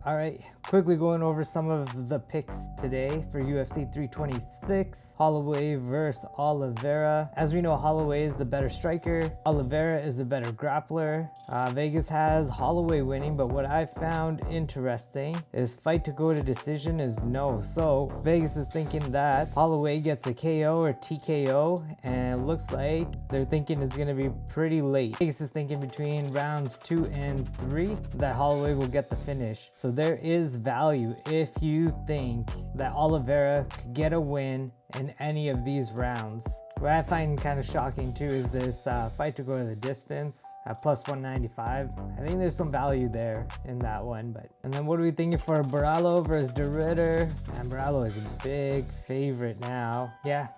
All right, quickly going over some of the picks today for UFC 326. Holloway versus Oliveira. As we know, Holloway is the better striker. Oliveira is the better grappler. Vegas has Holloway winning, but what I found interesting is fight to go to decision is no. So Vegas is thinking that Holloway gets a KO or TKO, and it looks like they're thinking it's gonna be pretty late. Vegas is thinking between rounds 2 and 3 that Holloway will get the finish. So there is value if you think that Oliveira could get a win in any of these rounds. What I find kind of shocking too is this fight to go to the distance at plus 195. I think there's some value there in that one. And then what are we thinking for Borralho versus De Ridder? And Borralho is a big favorite now. Yeah,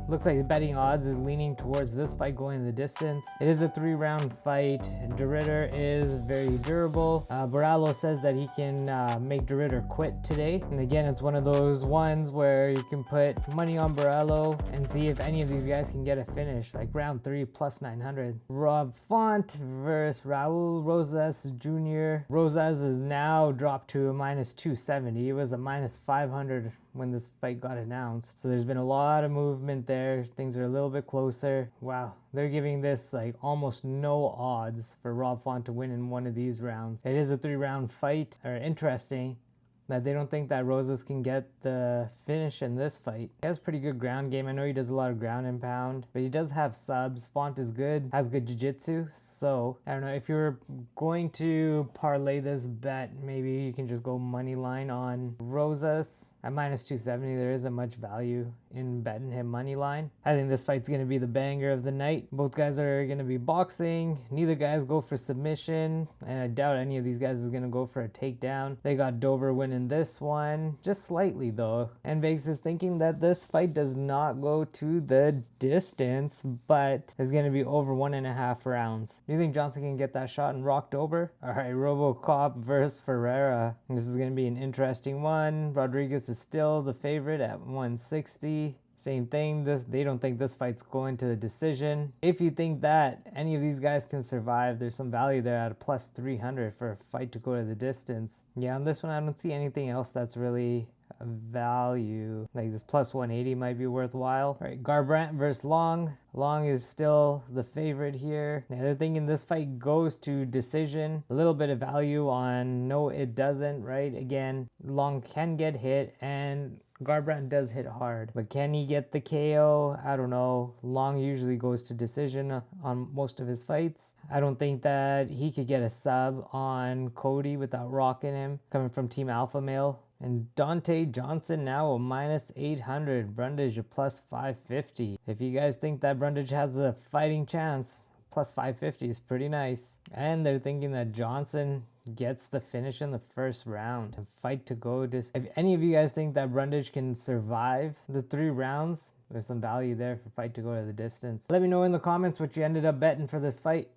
looks like the betting odds is leaning towards this fight going the distance. It is a 3-round fight. De Ridder is very durable. Borralho says that he can make De Ridder quit today. And again, it's one of those ones where you can put money on Borralho and see if any of these guys can get a finish, like round 3 plus 900. Rob Font versus Raul Rosas Jr. Rosas is now dropped to a minus 270. It was a minus 500 when this fight got announced. So there's been a lot of movement there. Things are a little bit closer. Wow, they're giving this like almost no odds for Rob Font to win in one of these rounds. It is a 3-round fight. Interesting that they don't think that Rosas can get the finish in this fight. He has a pretty good ground game. I know he does a lot of ground and pound, but he does have subs. Font is good, has good jiu-jitsu. So I don't know, if you're going to parlay this bet, maybe you can just go money line on Rosas. At minus 270, there isn't much value in betting him money line. I think this fight's going to be the banger of the night. Both guys are going to be boxing. Neither guys go for submission, and I doubt any of these guys is going to go for a takedown. They got Dober winning this one, just slightly though. And Vegas is thinking that this fight does not go to the distance, but is going to be over 1.5 rounds. Do you think Johnson can get that shot and rock Dober? All right, RoboCop versus Ferreira. This is going to be an interesting one. Rodriguez is still the favorite at 160. Same thing, they don't think this fight's going to the decision. If you think that any of these guys can survive, there's some value there at a plus 300 for a fight to go to the distance. Yeah, on this one I don't see anything else that's really a value. Like this plus 180 might be worthwhile. All right, Garbrandt versus Long. Long is still the favorite here. Now they're thinking this fight goes to decision. A little bit of value on no, it doesn't, right? Again, Long can get hit and Garbrandt does hit hard, but can he get the KO? I don't know. Long usually goes to decision on most of his fights. I don't think that he could get a sub on Cody without rocking him, coming from Team Alpha Male. And Dante Johnson now a minus 800. Brundage a plus 550. If you guys think that Brundage has a fighting chance, plus 550 is pretty nice. And they're thinking that Johnson gets the finish in the first round and fight to go. If any of you guys think that Brundage can survive the 3 rounds, there's some value there for fight to go to the distance. Let me know in the comments what you ended up betting for this fight.